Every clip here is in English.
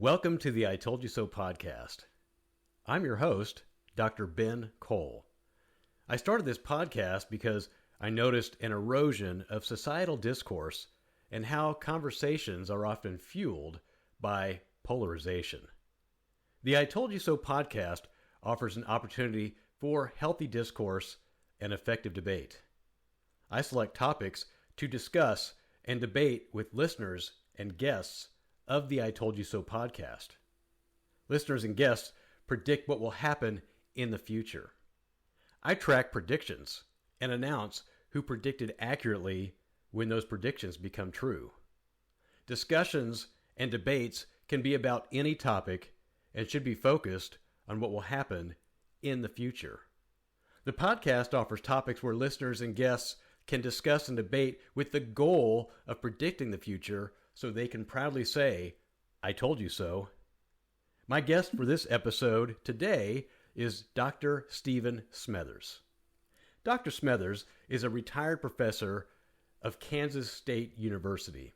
Welcome to the I Told You So podcast. I'm your host, Dr. Ben Kohl. I started this podcast because I noticed an erosion of societal discourse and how conversations are often fueled by polarization. The I Told You So podcast offers an opportunity for healthy discourse and effective debate. I select topics to discuss and debate with listeners and guests of the I Told You So podcast. Listeners and guests predict what will happen in the future. I track predictions and announce who predicted accurately when those predictions become true. Discussions and debates can be about any topic and should be focused on what will happen in the future. The podcast offers topics where listeners and guests can discuss and debate with the goal of predicting the future so they can proudly say, I told you so. My guest for this episode today is Dr. Stephen Smethers. Dr. Smethers is a retired professor of Kansas State University,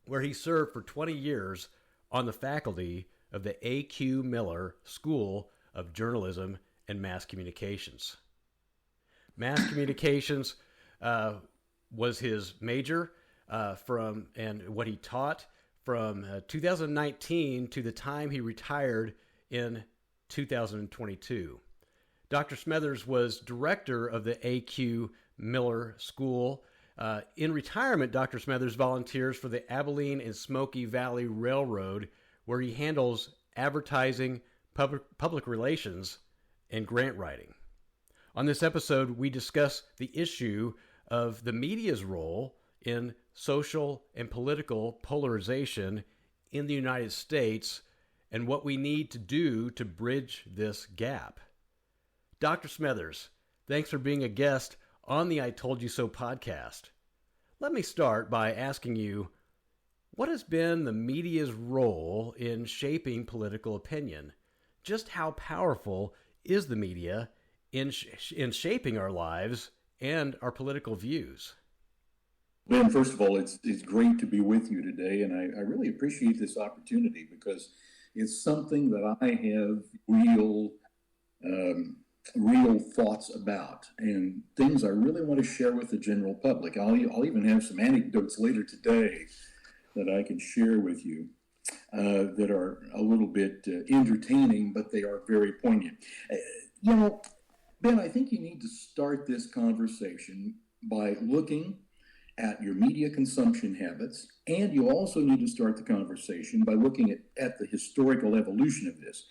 where he served for 20 years on the faculty of the A.Q. Miller School of Journalism and Mass Communications. Mass Communications was his major and what he taught from 2019 to the time he retired in 2022. Dr. Smethers was director of the A.Q. Miller School. In retirement, Dr. Smethers volunteers for the Abilene and Smoky Valley Railroad, where he handles advertising, public relations, and grant writing. On this episode, we discuss the issue of the media's role in social and political polarization in the United States and what we need to do to bridge this gap. Dr. Smethers, thanks for being a guest on the I Told You So podcast. Let me start by asking you, what has been the media's role in shaping political opinion? Just how powerful is the media in shaping our lives and our political views? Ben, first of all, it's great to be with you today, and I really appreciate this opportunity because it's something that I have real thoughts about and things I really want to share with the general public. I'll even have some anecdotes later today that I can share with you that are a little bit entertaining, but they are very poignant. Ben, I think you need to start this conversation by looking at your media consumption habits, and you also need to start the conversation by looking at the historical evolution of this.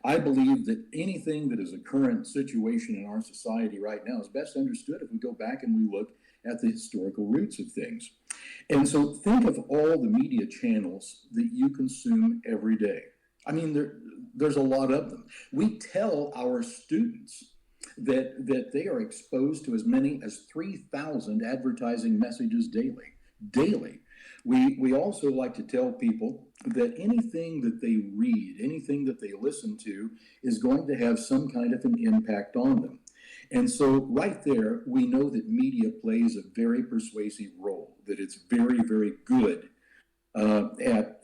I believe that anything that is a current situation in our society right now is best understood if we go back and we look at the historical roots of things. And so think of all the media channels that you consume every day. I mean, there's a lot of them. We tell our students that they are exposed to as many as 3,000 advertising messages daily. We also like to tell people that anything that they read, anything that they listen to is going to have some kind of an impact on them. And so right there, we know that media plays a very persuasive role, that it's very, very good at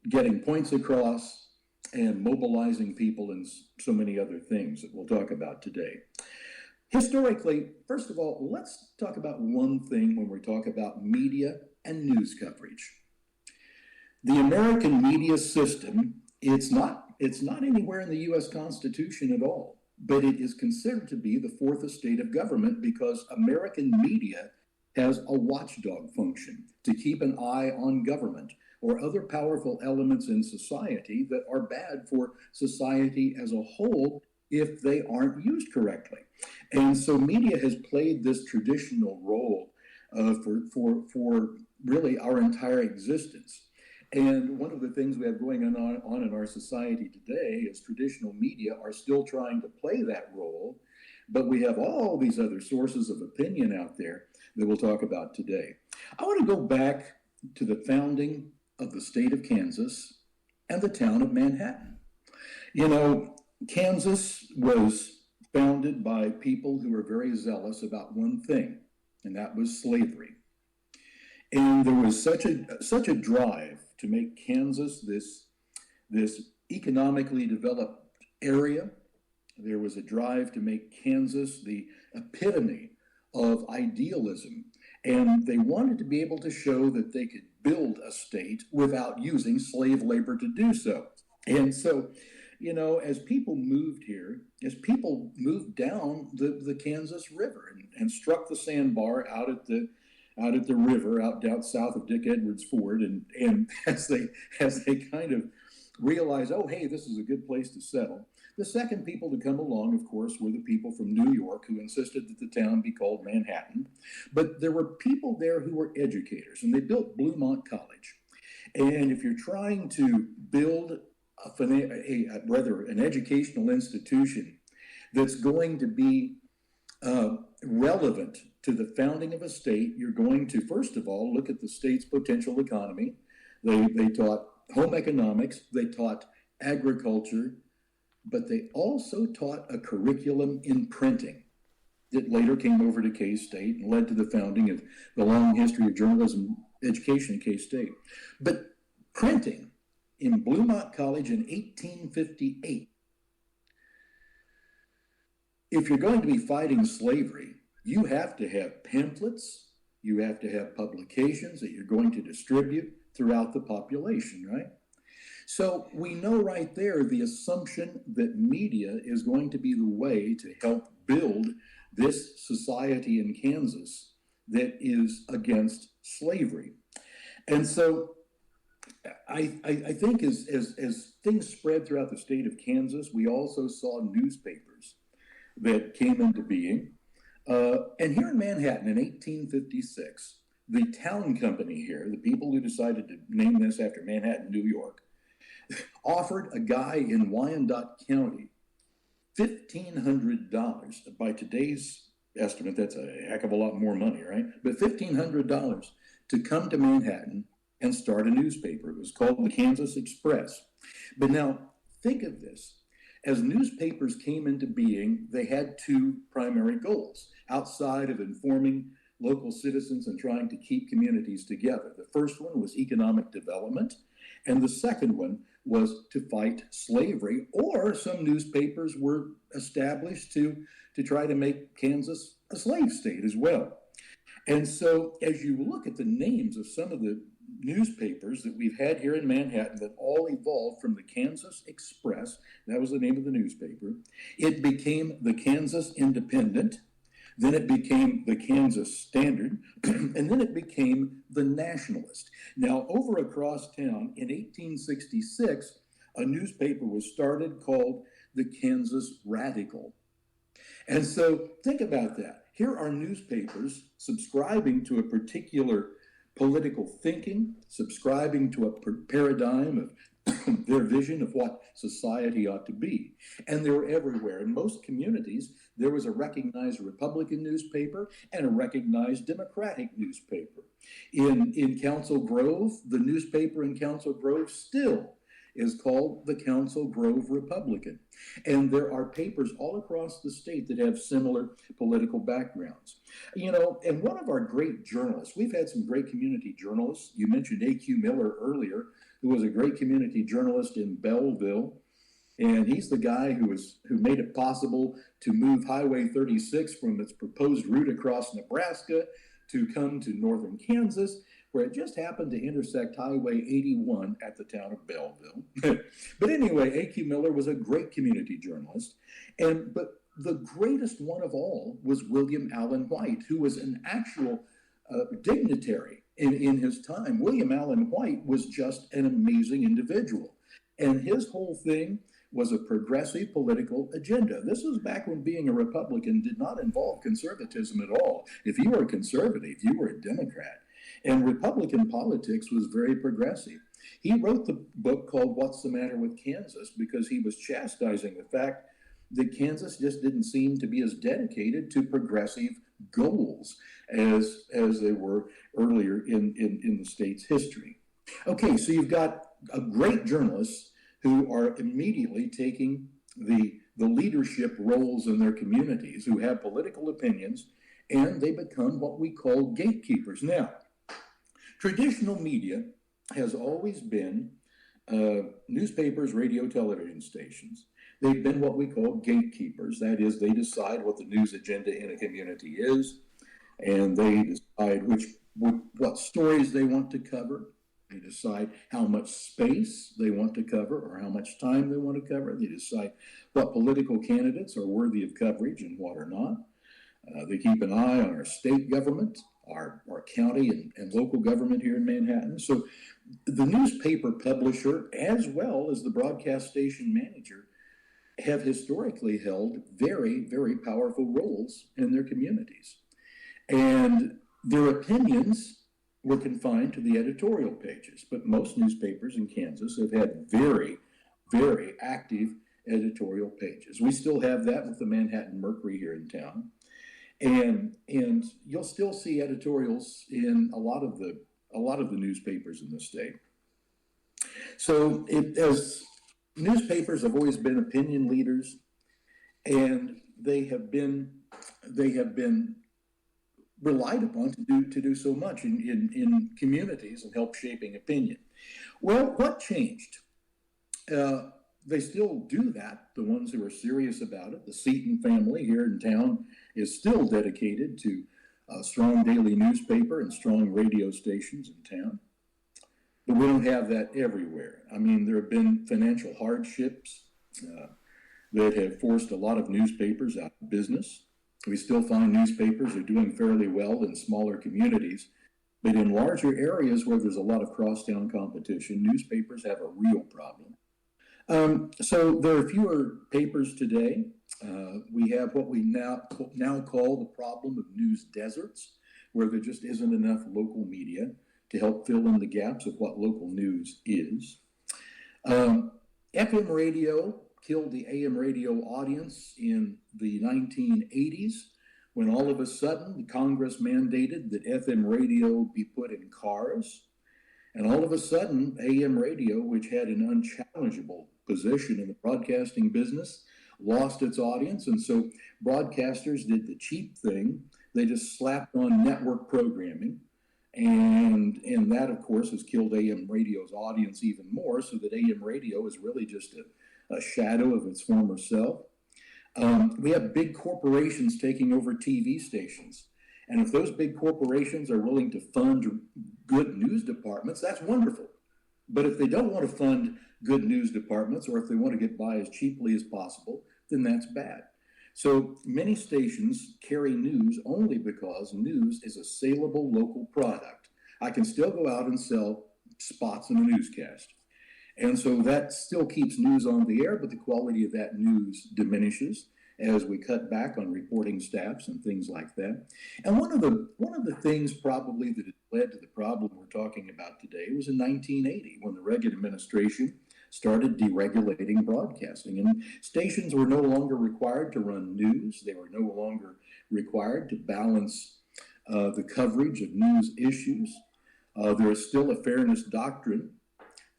getting points across and mobilizing people and so many other things that we'll talk about today. Historically, first of all, let's talk about one thing when we talk about media and news coverage. The American media system, it's not anywhere in the U.S. Constitution at all, but it is considered to be the fourth estate of government because American media has a watchdog function to keep an eye on government or other powerful elements in society that are bad for society as a whole if they aren't used correctly. And so media has played this traditional role for really our entire existence. And one of the things we have going on in our society today is traditional media are still trying to play that role, but we have all these other sources of opinion out there that we'll talk about today. I want to go back to the founding of the state of Kansas and the town of Manhattan. You know, Kansas was founded by people who were very zealous about one thing, and that was slavery. And there was such a drive to make Kansas this this economically developed area. There was a drive to make Kansas the epitome of idealism. And they wanted to be able to show that they could build a state without using slave labor to do so. And so, as people moved here, as people moved down the Kansas River and struck the sandbar out at the river, out down south of Dick Edwards Ford, and as they kind of realized, oh, hey, this is a good place to settle. The second people to come along, of course, were the people from New York who insisted that the town be called Manhattan. But there were people there who were educators, and they built Bluemont College. And if you're trying to build an educational institution that's going to be relevant to the founding of a state, you're going to, first of all, look at the state's potential economy. They taught home economics, they taught agriculture, but they also taught a curriculum in printing that later came over to K-State and led to the founding of the long history of journalism education at K-State. But printing in Bluemont College in 1858, if you're going to be fighting slavery, you have to have pamphlets, you have to have publications that you're going to distribute throughout the population, right? So we know right there the assumption that media is going to be the way to help build this society in Kansas that is against slavery. And so I think as things spread throughout the state of Kansas, we also saw newspapers that came into being. And here in Manhattan in 1856, the town company here, the people who decided to name this after Manhattan, New York, offered a guy in Wyandotte County $1,500. By today's estimate, that's a heck of a lot more money, right? But $1,500 to come to Manhattan and start a newspaper. It was called the Kansas Express. But now, think of this. As newspapers came into being, they had two primary goals outside of informing local citizens and trying to keep communities together. The first one was economic development, and the second one was to fight slavery, or some newspapers were established to try to make Kansas a slave state as well. And so as you look at the names of some of the newspapers that we've had here in Manhattan that all evolved from the Kansas Express, that was the name of the newspaper, it became the Kansas Independent, then it became the Kansas Standard, and then it became the Nationalist. Now, over across town in 1866, a newspaper was started called the Kansas Radical. And so think about that. Here are newspapers subscribing to a particular political thinking, subscribing to a paradigm of their vision of what society ought to be. And they were everywhere. In most communities, there was a recognized Republican newspaper and a recognized Democratic newspaper. In Council Grove, the newspaper in Council Grove still is called the Council Grove Republican. And there are papers all across the state that have similar political backgrounds. And one of our great journalists, we've had some great community journalists. You mentioned A.Q. Miller earlier, who was a great community journalist in Belleville. And he's the guy who made it possible to move Highway 36 from its proposed route across Nebraska to come to northern Kansas, where it just happened to intersect Highway 81 at the town of Belleville. But anyway, A.Q. Miller was a great community journalist. But the greatest one of all was William Allen White, who was an actual dignitary in his time. William Allen White was just an amazing individual. And his whole thing was a progressive political agenda. This was back when being a Republican did not involve conservatism at all. If you were a conservative, you were a Democrat. And Republican politics was very progressive. He wrote the book called What's the Matter with Kansas because he was chastising the fact that Kansas just didn't seem to be as dedicated to progressive goals as they were earlier in the state's history. Okay, so you've got a great journalists who are immediately taking the leadership roles in their communities, who have political opinions, and they become what we call gatekeepers. Now, traditional media has always been newspapers, radio, television stations, they've been what we call gatekeepers. That is, they decide what the news agenda in a community is, and they decide what stories they want to cover. They decide how much space they want to cover or how much time they want to cover. They decide what political candidates are worthy of coverage and what are not. They keep an eye on our state government, our county and local government here in Manhattan. So the newspaper publisher, as well as the broadcast station manager, have historically held very, very powerful roles in their communities. And their opinions were confined to the editorial pages, but most newspapers in Kansas have had very, very active editorial pages. We still have that with the Manhattan Mercury here in town. And you'll still see editorials in a lot of the newspapers in the state. So as newspapers have always been opinion leaders, and they have been relied upon to do so much in communities and help shaping opinion. Well, what changed? They still do that, the ones who are serious about it. The Seton family here in town is still dedicated to a strong daily newspaper and strong radio stations in town. But we don't have that everywhere. I mean, there have been financial hardships that have forced a lot of newspapers out of business. We still find newspapers are doing fairly well in smaller communities, but in larger areas where there's a lot of crosstown competition, newspapers have a real problem. So there are fewer papers today. We have what we now call the problem of news deserts, where there just isn't enough local media to help fill in the gaps of what local news is. FM radio killed the AM radio audience in the 1980s, when all of a sudden Congress mandated that FM radio be put in cars. And all of a sudden, AM radio, which had an unchallengeable position in the broadcasting business, lost its audience. And so broadcasters did the cheap thing. They just slapped on network programming. And that, of course, has killed AM radio's audience even more, so that AM radio is really just a shadow of its former self. We have big corporations taking over TV stations. And if those big corporations are willing to fund good news departments, that's wonderful. But if they don't want to fund good news departments, or if they want to get by as cheaply as possible, then that's bad. So many stations carry news only because news is a saleable local product. I can still go out and sell spots in a newscast. And so that still keeps news on the air, but the quality of that news diminishes as we cut back on reporting staffs and things like that. And one of the things probably that led to the problem we're talking about today was in 1980, when the Reagan administration started deregulating broadcasting, and stations were no longer required to run news. They were no longer required to balance the coverage of news issues. There is still a fairness doctrine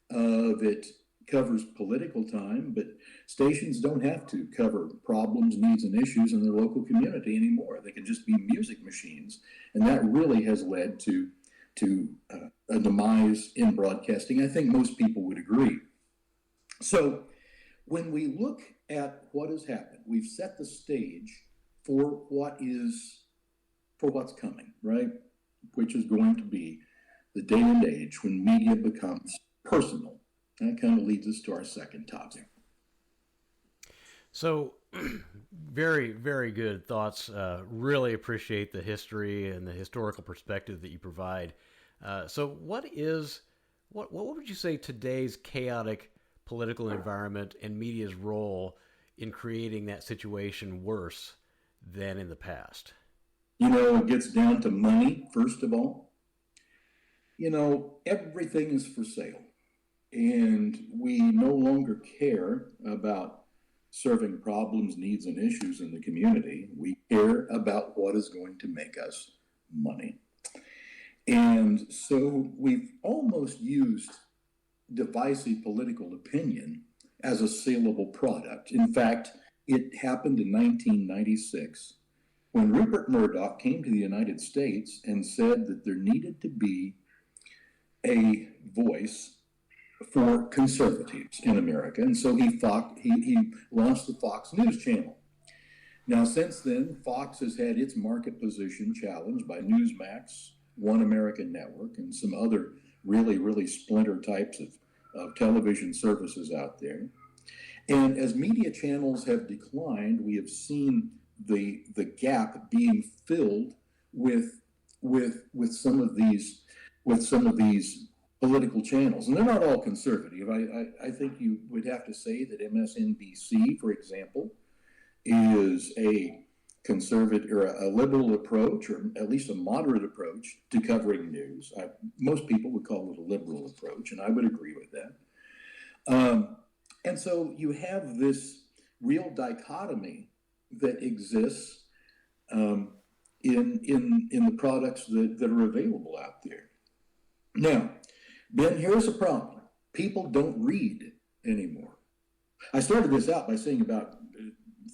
that covers political time, but stations don't have to cover problems, needs, and issues in their local community anymore. They can just be music machines, and that really has led to a demise in broadcasting. I think most people would agree. So when we look at what has happened, we've set the stage for what's coming, right? Which is going to be the day and age when media becomes personal. That kind of leads us to our second topic. So, very, very good thoughts. Really appreciate the history and the historical perspective that you provide. So what would you say today's chaotic political environment and media's role in creating that situation worse than in the past? It gets down to money, first of all. Everything is for sale. And we no longer care about serving problems, needs, and issues in the community. We care about what is going to make us money. And so we've almost used divisive political opinion as a saleable product. In fact, it happened in 1996 when Rupert Murdoch came to the United States and said that there needed to be a voice for conservatives in America, and so he launched the Fox News channel. Now, since then, Fox has had its market position challenged by Newsmax, One American Network, and some other really splinter types of television services out there. And as media channels have declined, we have seen the gap being filled with some of these political channels, and they're not all conservative. I think you would have to say that MSNBC, for example, is a conservative or a liberal approach, or at least a moderate approach to covering news. Most people would call it a liberal approach, and I would agree with that. And so you have this real dichotomy that exists in the products that are available out there. Now, Ben, here's a problem. People don't read anymore. I started this out by saying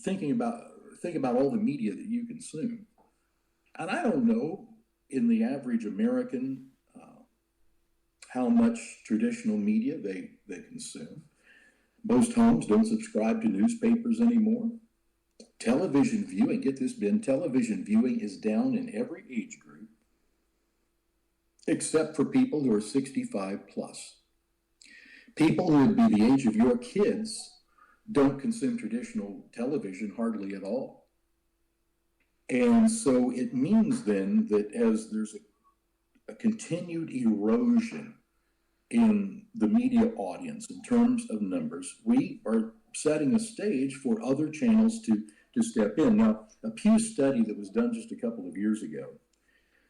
think about all the media that you consume. And I don't know, in the average American, how much traditional media they consume. Most homes don't subscribe to newspapers anymore. Television viewing, get this, Ben, television viewing is down in every age group, except for people who are 65 plus. People who would be the age of your kids don't consume traditional television hardly at all. And so it means then that as there's a continued erosion in the media audience in terms of numbers, we are setting a stage for other channels to step in. Now, a Pew study that was done just a couple of years ago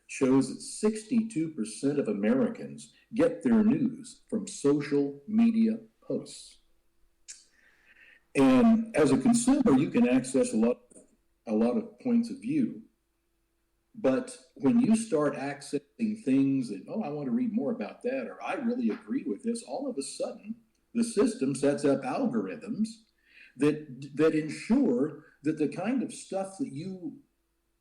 shows that 62% of Americans get their news from social media posts. And as a consumer, you can access a lot of points of view. But when you start accessing things that, I want to read more about that, or I really agree with this, all of a sudden, the system sets up algorithms that ensure that the kind of stuff that you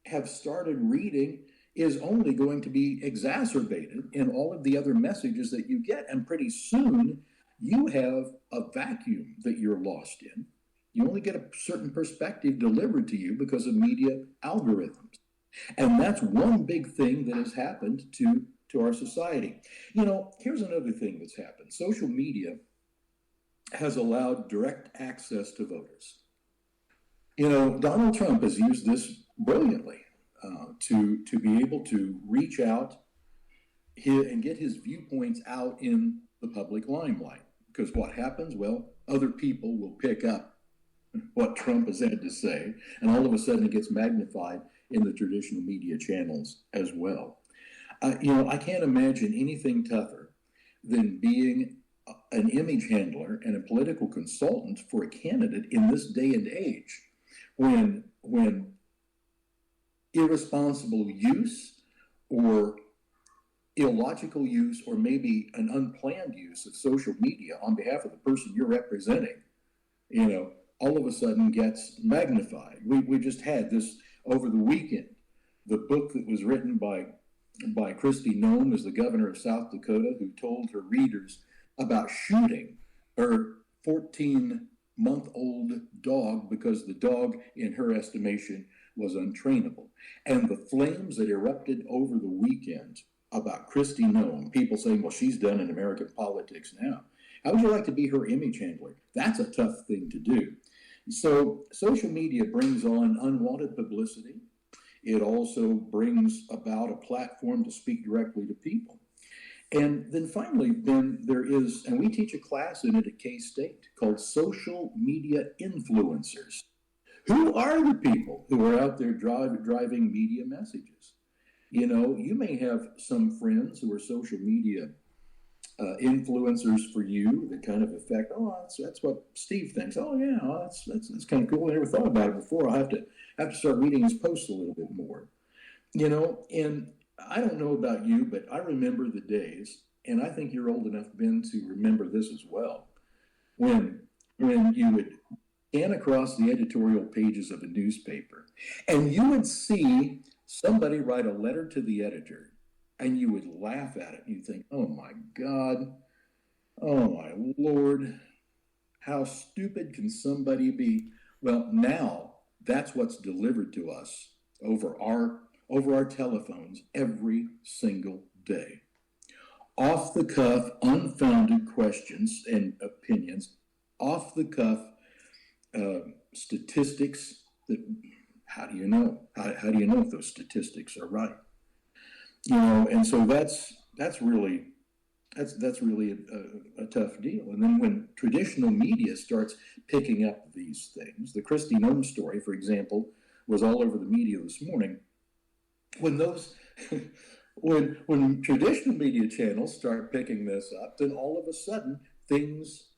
have started reading is only going to be exacerbated in all of the other messages that you get. And pretty soon, you have a vacuum that you're lost in. You only get a certain perspective delivered to you because of media algorithms. And that's one big thing that has happened to our society. Here's another thing that's happened. Social media has allowed direct access to voters. Donald Trump has used this brilliantly to be able to reach out and get his viewpoints out in the public limelight. Because what happens? Well, other people will pick up what Trump has had to say, and all of a sudden it gets magnified in the traditional media channels as well. I can't imagine anything tougher than being an image handler and a political consultant for a candidate in this day and age, when irresponsible use or illogical use, or maybe an unplanned use of social media on behalf of the person you're representing, all of a sudden gets magnified. We just had this over the weekend, the book that was written by Kristi Noem, as the governor of South Dakota, who told her readers about shooting her 14-month-old dog because the dog, in her estimation, was untrainable. And the flames that erupted over the weekend about Kristi Noem, people saying, well, she's done in American politics now. How would you like to be her image handler? That's a tough thing to do. So social media brings on unwanted publicity. It also brings about a platform to speak directly to people. And then finally, there is, and we teach a class in it at K-State called Social Media Influencers. Who are the people who are out there driving media messages? You may have some friends who are social media influencers for you that kind of affect, that's what Steve thinks. That's kind of cool. I never thought about it before. I have to start reading his posts a little bit more. And I don't know about you, but I remember the days, and I think you're old enough, Ben, to remember this as well, when you would scan across the editorial pages of a newspaper, and you would see somebody write a letter to the editor, and you would laugh at it. You'd think, oh my God, Oh my Lord, how stupid can somebody be? Well, now that's what's delivered to us over our telephones every single day. Off the cuff, unfounded questions and opinions, off the cuff statistics that how do you know? How do you know if those statistics are right? And so that's really a tough deal. And then when traditional media starts picking up these things, the Christy Nome story, for example, was all over the media this morning. When those when traditional media channels start picking this up, then all of a sudden things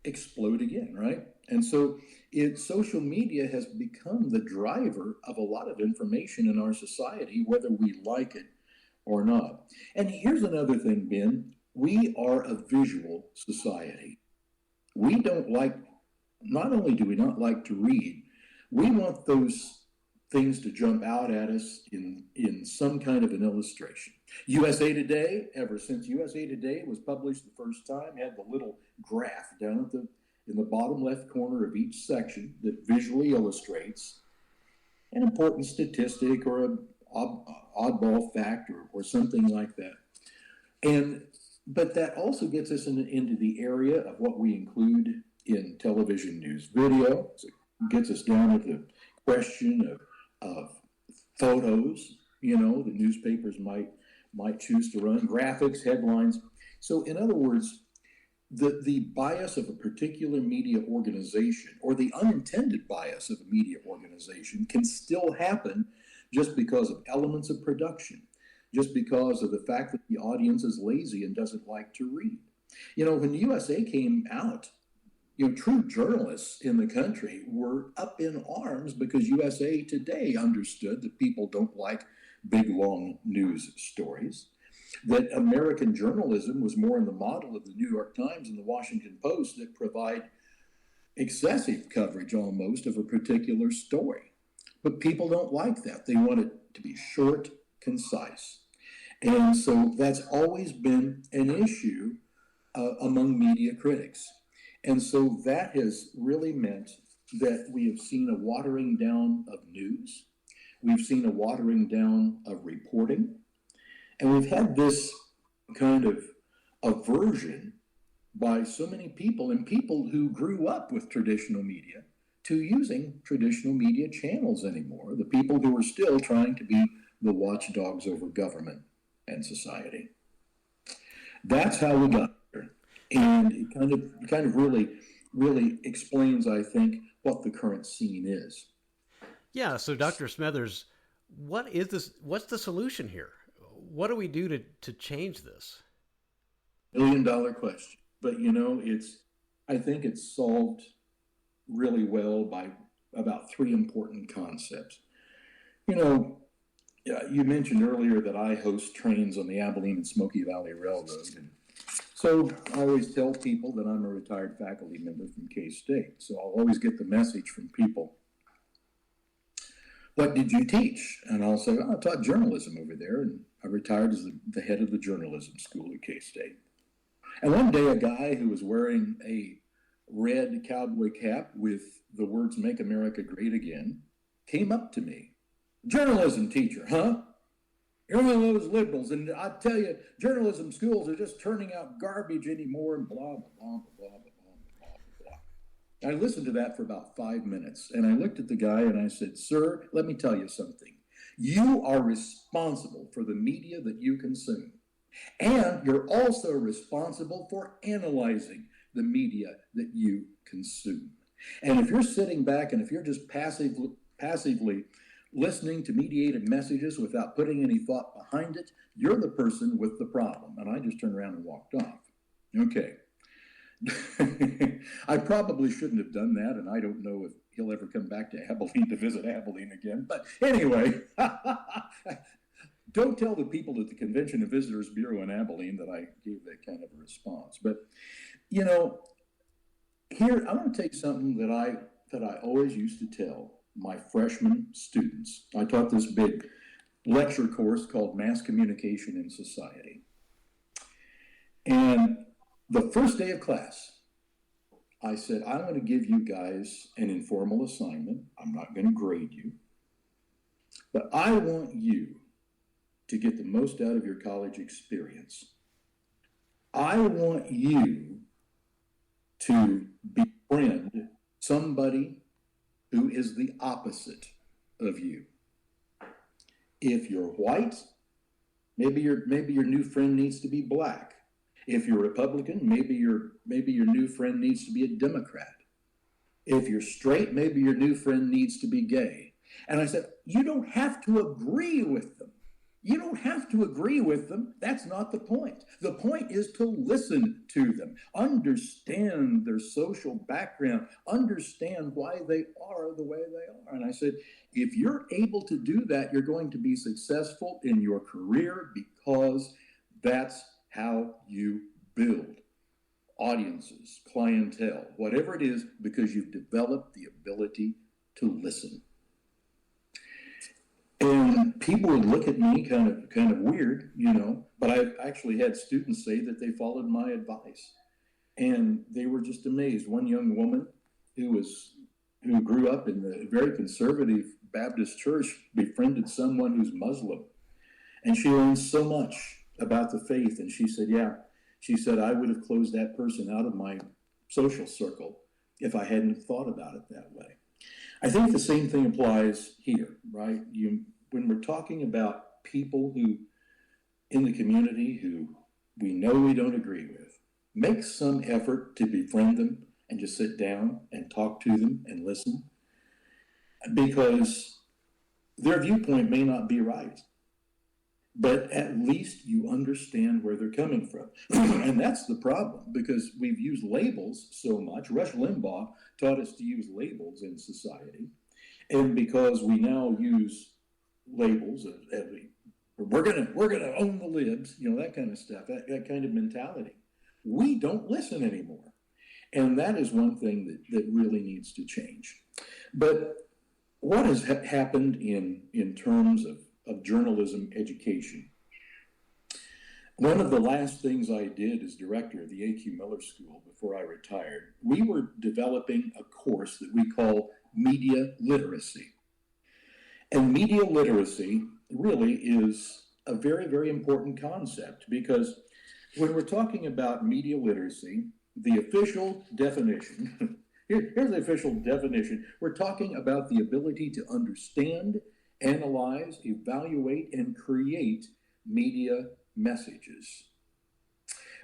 explode again, right? And so social media has become the driver of a lot of information in our society, whether we like it or not. And here's another thing, Ben. We are a visual society. We don't like, not only do we not like to read, we want those things to jump out at us in some kind of an illustration. USA Today, ever since USA Today was published the first time, had the little graph down in the bottom left corner of each section that visually illustrates an important statistic or an oddball fact or something like that. But that also gets us into the area of what we include in television news video. So it gets us down to the question of photos, that newspapers might choose to run, graphics, headlines. So in other words, the bias of a particular media organization or the unintended bias of a media organization can still happen just because of elements of production, just because of the fact that the audience is lazy and doesn't like to read. When the USA came out, true journalists in the country were up in arms because USA Today understood that people don't like big, long news stories, that American journalism was more in the model of the New York Times and the Washington Post that provide excessive coverage almost of a particular story. But people don't like that. They want it to be short, concise. And so that's always been an issue among media critics. And so that has really meant that we have seen a watering down of news. We've seen a watering down of reporting. And we've had this kind of aversion by so many people and people who grew up with traditional media to using traditional media channels anymore, the people who are still trying to be the watchdogs over government and society. That's how we got here. And it kind of really explains, I think, what the current scene is. Yeah, so Dr. Smethers, what is this? What's the solution here? What do we do to change this? $1 million question. But I think it's solved really well by about three important concepts. You mentioned earlier that I host trains on the Abilene and Smoky Valley Railroad. And so I always tell people that I'm a retired faculty member from K-State. So I'll always get the message from people, what did you teach? And I'll say, I taught journalism over there, and I retired as the head of the journalism school at K-State. And one day a guy who was wearing a red cowboy cap with the words "Make America Great Again" came up to me. Journalism teacher, huh? You're one of those liberals, and I tell you, journalism schools are just turning out garbage anymore, and blah, blah, blah, blah, blah, blah, blah, blah. I listened to that for about 5 minutes, and I looked at the guy and I said, sir, let me tell you something. You are responsible for the media that you consume, and you're also responsible for analyzing the media that you consume. And if you're sitting back and if you're just passively listening to mediated messages without putting any thought behind it, you're the person with the problem. And I just turned around and walked off. Okay. I probably shouldn't have done that, and I don't know if he'll ever come back to Abilene to visit Abilene again. But anyway, don't tell the people at the Convention and Visitors Bureau in Abilene that I gave that kind of a response. But, here, I'm going to take something that I always used to tell my freshman students. I taught this big lecture course called Mass Communication in Society. And The first day of class, I said, I'm going to give you guys an informal assignment. I'm not going to grade you, but I want you to get the most out of your college experience. I want you to befriend somebody who is the opposite of you. If you're white, maybe your new friend needs to be black. If you're Republican, maybe your new friend needs to be a Democrat. If you're straight, maybe your new friend needs to be gay. And I said, you don't have to agree with them. You don't have to agree with them. That's not the point. The point is to listen to them, understand their social background, understand why they are the way they are. And I said, if you're able to do that, you're going to be successful in your career, because that's how you build audiences, clientele, whatever it is, because you've developed the ability to listen. And people would look at me kind of weird, but I've actually had students say that they followed my advice. And they were just amazed. One young woman who grew up in the very conservative Baptist church befriended someone who's Muslim. And she learned so much about the faith. And she said, I would have closed that person out of my social circle if I hadn't thought about it that way. I think the same thing applies here, right? When we're talking about people who in the community who we know we don't agree with, make some effort to befriend them and just sit down and talk to them and listen, because their viewpoint may not be right, but at least you understand where they're coming from. And that's the problem, because we've used labels so much. Rush Limbaugh taught us to use labels in society. And because we now use labels, we're gonna own the libs, that kind of stuff, that kind of mentality, we don't listen anymore. And that is one thing that really needs to change. But what has happened in terms of journalism education? One of the last things I did as director of the A.Q. Miller School before I retired, we were developing a course that we call media literacy. And media literacy really is a very, very important concept, because when we're talking about media literacy, the official definition, here's the official definition, we're talking about the ability to understand, analyze, evaluate, and create media messages.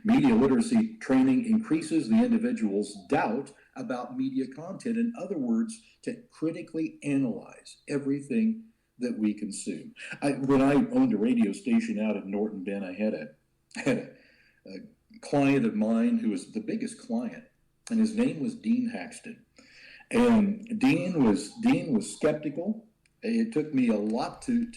Media literacy training increases the individual's doubt about media content. In other words, to critically analyze everything that we consume. When I owned a radio station out in Norton Bend, I had a client of mine who was the biggest client, and his name was Dean Haxton. And Dean was skeptical. It took me a lot to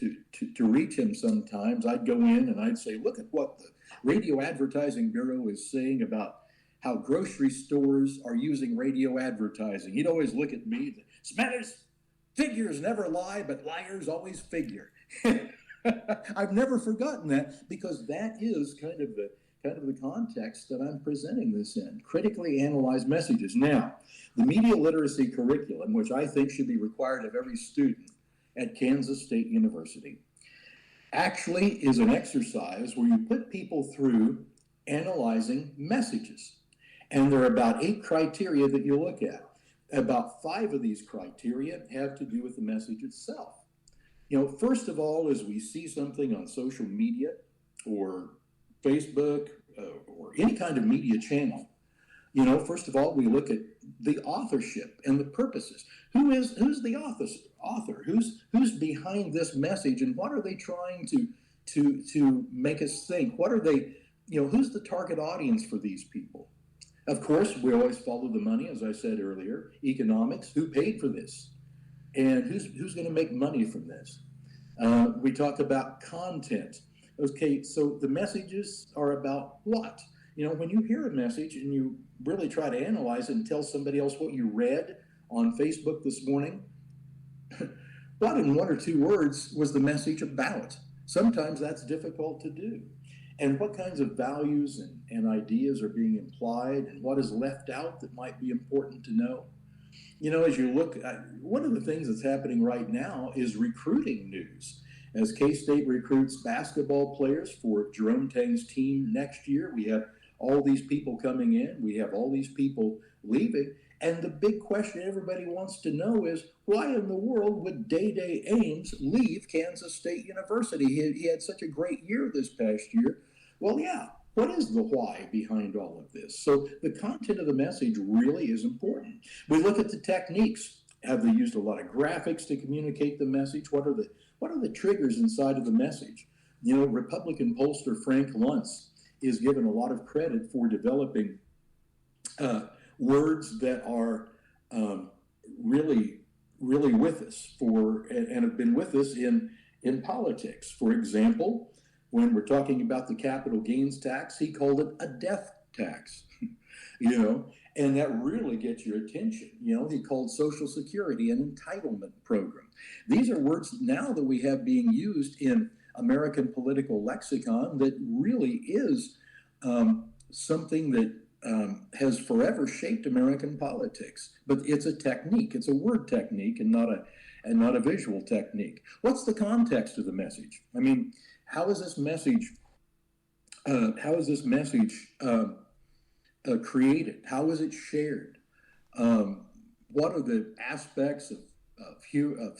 reach him sometimes. I'd go in and I'd say, look at what the Radio Advertising Bureau is saying about how grocery stores are using radio advertising. He'd always look at me, Smethers, figures never lie, but liars always figure. I've never forgotten that, because that is kind of the context that I'm presenting this in. Critically analyze messages. Now, the media literacy curriculum, which I think should be required of every student at Kansas State University, actually is an exercise where you put people through analyzing messages. And there are about 8 criteria that you look at. About 5 of these criteria have to do with the message itself. First of all, as we see something on social media or Facebook or any kind of media channel, first of all, we look at the authorship and the purposes. Who's the author? Who's behind this message, and what are they trying to make us think? What are they, who's the target audience for these people? Of course, we always follow the money, as I said earlier. Economics, who paid for this? And who's going to make money from this? We talk about content. Okay, so the messages are about what? When you hear a message and you really try to analyze it and tell somebody else what you read on Facebook this morning, what in 1 or 2 words was the message about? Sometimes that's difficult to do. and what kinds of values and ideas are being implied, and what is left out that might be important to know. As you look at one of the things that's happening right now is recruiting news. As K-State recruits basketball players for Jerome Tang's team next year, we have all these people coming in, we have all these people leaving, and the big question everybody wants to know is, why in the world would Day Ames leave Kansas State University? He had such a great year this past year. Well, yeah, what is the why behind all of this? So the content of the message really is important. We look at the techniques. Have they used a lot of graphics to communicate the message? What are the triggers inside of the message? Republican pollster Frank Luntz is given a lot of credit for developing words that are really, really with us and have been with us in politics. For example, when we're talking about the capital gains tax, he called it a death tax, and that really gets your attention. He called Social Security an entitlement program. These are words now that we have being used in American political lexicon that really is something that has forever shaped American politics. But it's a technique. It's a word technique and not a visual technique. What's the context of the message? I mean, how is this message created? How is it shared? What are the aspects of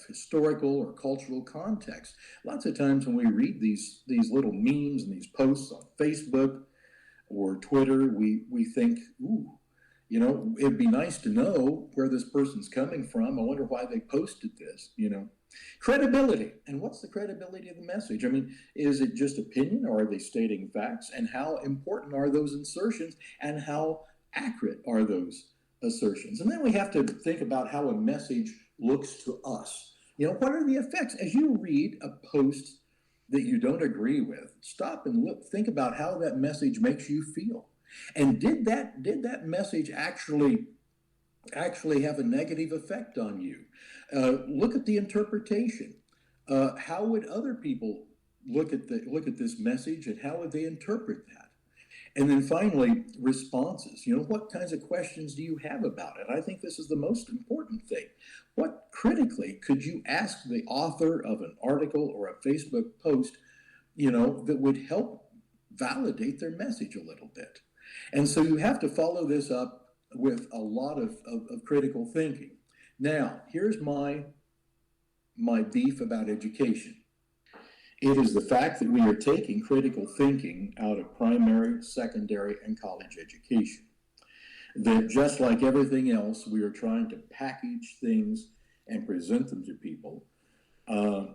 historical or cultural context? Lots of times when we read these little memes and these posts on Facebook or Twitter, we think, ooh, it'd be nice to know where this person's coming from. I wonder why they posted this, Credibility. And what's the credibility of the message? I mean, is it just opinion, or are they stating facts? And how important are those insertions, and how accurate are those assertions? And then we have to think about how a message looks to us. What are the effects? As you read a post that you don't agree with, stop and think about how that message makes you feel. And did that message actually have a negative effect on you? Look at the interpretation. How would other people look at this message, and how would they interpret that? And then finally, responses. What kinds of questions do you have about it? I think this is the most important thing. What critically could you ask the author of an article or a Facebook post, that would help validate their message a little bit? And so you have to follow this up with a lot of critical thinking. Now, here's my beef about education. It is the fact that we are taking critical thinking out of primary, secondary, and college education. That just like everything else, we are trying to package things and present them to people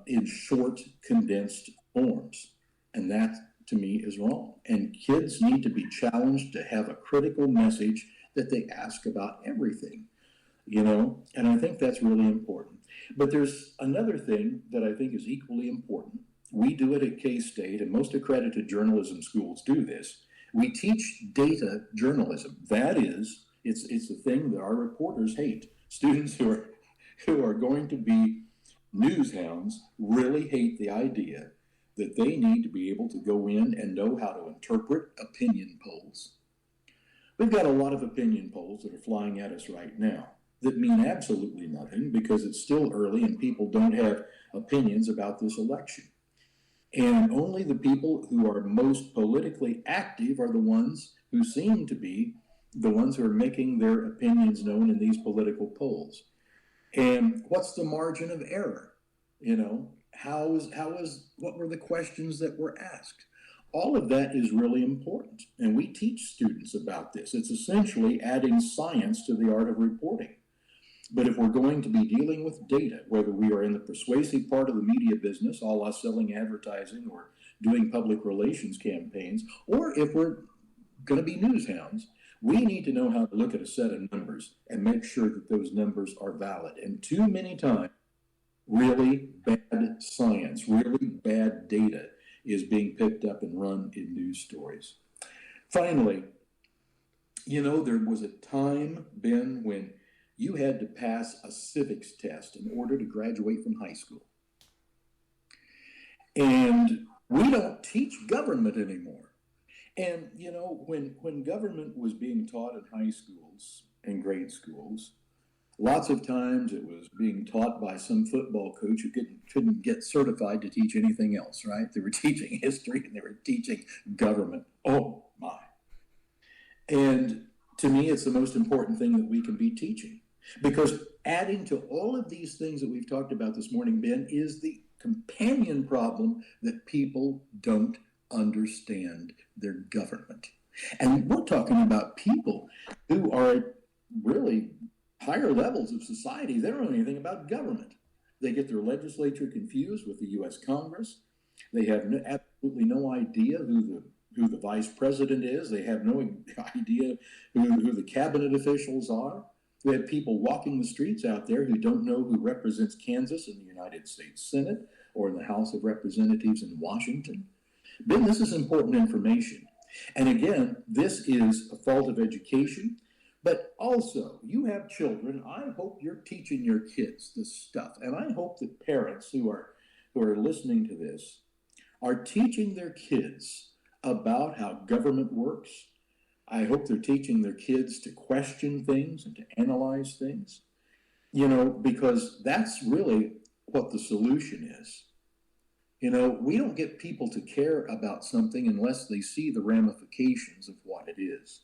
in short, condensed forms. And that, to me, is wrong. And kids need to be challenged to have a critical message that they ask about everything, and I think that's really important. But there's another thing that I think is equally important. We do it at K-State, and most accredited journalism schools do this. We teach data journalism. That is, it's the thing that our reporters hate. Students who are going to be news hounds really hate the idea that they need to be able to go in and know how to interpret opinion polls. We've got a lot of opinion polls that are flying at us right now that mean absolutely nothing, because it's still early and people don't have opinions about this election. And only the people who are most politically active are the ones who seem to be the ones who are making their opinions known in these political polls. And what's the margin of error? What were the questions that were asked? All of that is really important, and we teach students about this. It's essentially adding science to the art of reporting. But if we're going to be dealing with data, whether we are in the persuasive part of the media business, a la selling advertising or doing public relations campaigns, or if we're going to be news hounds, we need to know how to look at a set of numbers and make sure that those numbers are valid. And too many times, really bad science, really bad data is being picked up and run in news stories. Finally, there was a time, Ben, when you had to pass a civics test in order to graduate from high school. And we don't teach government anymore. And, when government was being taught in high schools and grade schools, lots of times it was being taught by some football coach who couldn't get certified to teach anything else, right? They were teaching history and they were teaching government. Oh, my. And to me, it's the most important thing that we can be teaching. Because adding to all of these things that we've talked about this morning, Ben, is the companion problem that people don't understand their government. And we're talking about people who are really higher levels of society. They don't know anything about government. They get their legislature confused with the U.S. Congress. They have absolutely no idea who the vice president is. They have no idea who the cabinet officials are. We have people walking the streets out there who don't know who represents Kansas in the United States Senate or in the House of Representatives in Washington. Ben, this is important information. And again, this is a fault of education, but also you have children. I hope you're teaching your kids this stuff. And I hope that parents who are listening to this are teaching their kids about how government works. I hope they're teaching their kids to question things and to analyze things, because that's really what the solution is. We don't get people to care about something unless they see the ramifications of what it is.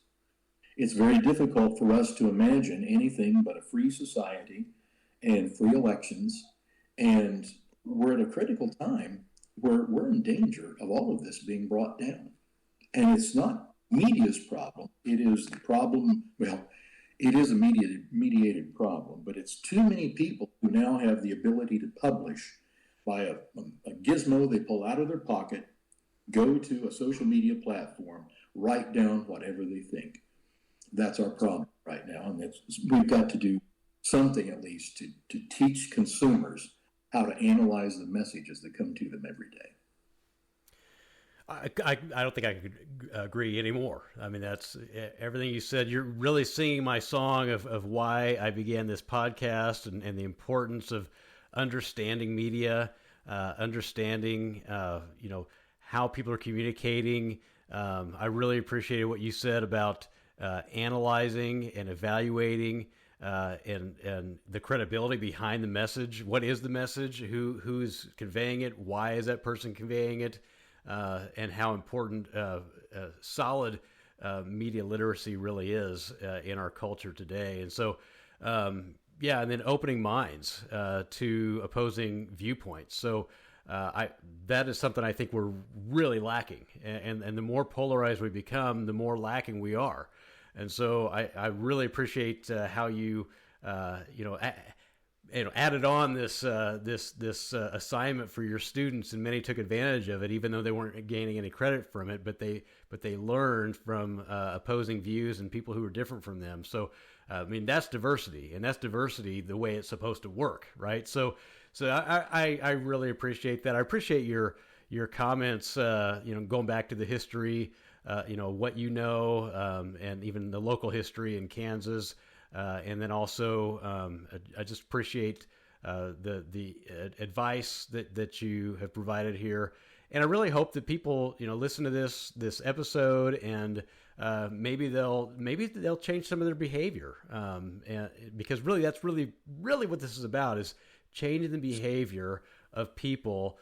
It's very difficult for us to imagine anything but a free society and free elections. And we're at a critical time where we're in danger of all of this being brought down. And it's not media's problem. It is the problem, it is a mediated problem, but it's too many people who now have the ability to publish by a gizmo they pull out of their pocket, go to a social media platform, write down whatever they think. That's our problem right now, and we've got to do something at least to teach consumers how to analyze the messages that come to them every day. I don't think I could agree anymore. I mean, that's everything you said. You're really singing my song of why I began this podcast and the importance of understanding media, understanding, how people are communicating. I really appreciated what you said about analyzing and evaluating and the credibility behind the message. What is the message? Who's conveying it? Why is that person conveying it? And how important solid media literacy really is in our culture today. And so, and then opening minds to opposing viewpoints. So that is something I think we're really lacking. And the more polarized we become, the more lacking we are. And so I really appreciate how you, added on this assignment for your students, and many took advantage of it, even though they weren't gaining any credit from it. But they learned from opposing views and people who were different from them. So that's diversity, and that's diversity the way it's supposed to work, right? So I really appreciate that. I appreciate your comments. Going back to the history, what and even the local history in Kansas. And then also, I just appreciate the advice that you have provided here, and I really hope that people listen to this episode, and maybe they'll change some of their behavior, and because really that's really what this is about, is changing the behavior of people,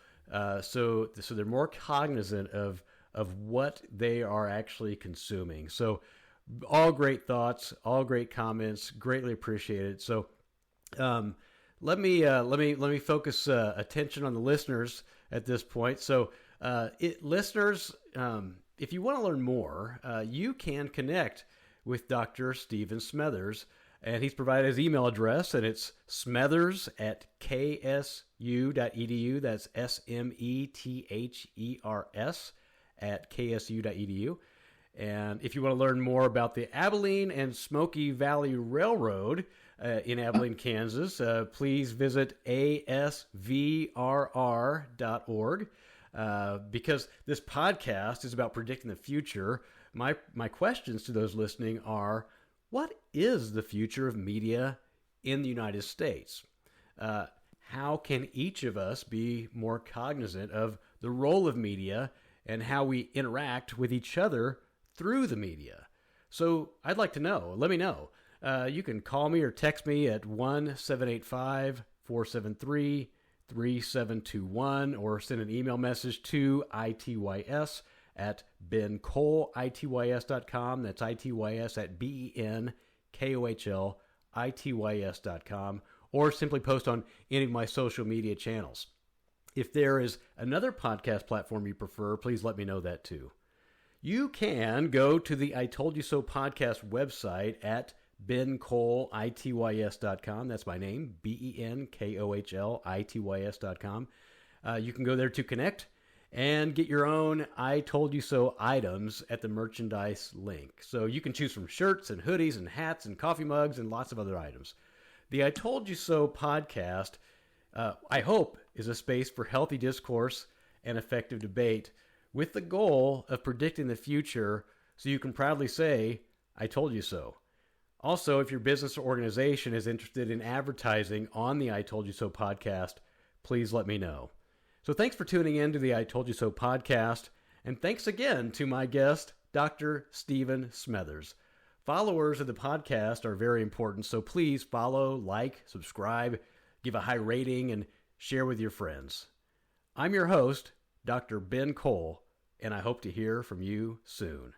so they're more cognizant of what they are actually consuming. So. All great thoughts, all great comments, greatly appreciated. So, let me focus attention on the listeners at this point. So, listeners, if you want to learn more, you can connect with Dr. Stephen Smethers, and he's provided his email address, and it's smethers@ksu.edu. That's SMETHERS @ksu.edu. And if you want to learn more about the Abilene and Smoky Valley Railroad in Abilene, Kansas, please visit asvrr.org. Because this podcast is about predicting the future, my questions to those listening are, what is the future of media in the United States? How can each of us be more cognizant of the role of media and how we interact with each other through the media. So I'd like to know. Let me know. You can call me or text me at 1-785-473-3721 or send an email message to ITYS at BenKohlITYS.com. That's ITYS at BenKohlITYS.com, or simply post on any of my social media channels. If there is another podcast platform you prefer, please let me know that too. You can go to the I Told You So podcast website at BenKohlITYS.com. That's my name, BenKohlITYS.com. You can go there to connect and get your own I Told You So items at the merchandise link. So you can choose from shirts and hoodies and hats and coffee mugs and lots of other items. The I Told You So podcast, I hope, is a space for healthy discourse and effective debate with the goal of predicting the future so you can proudly say, I told you so. Also, if your business or organization is interested in advertising on the I Told You So podcast, please let me know. So thanks for tuning in to the I Told You So podcast, and thanks again to my guest, Dr. Stephen Smethers. Followers of the podcast are very important, so please follow, like, subscribe, give a high rating, and share with your friends. I'm your host, Dr. Ben Kohl, and I hope to hear from you soon.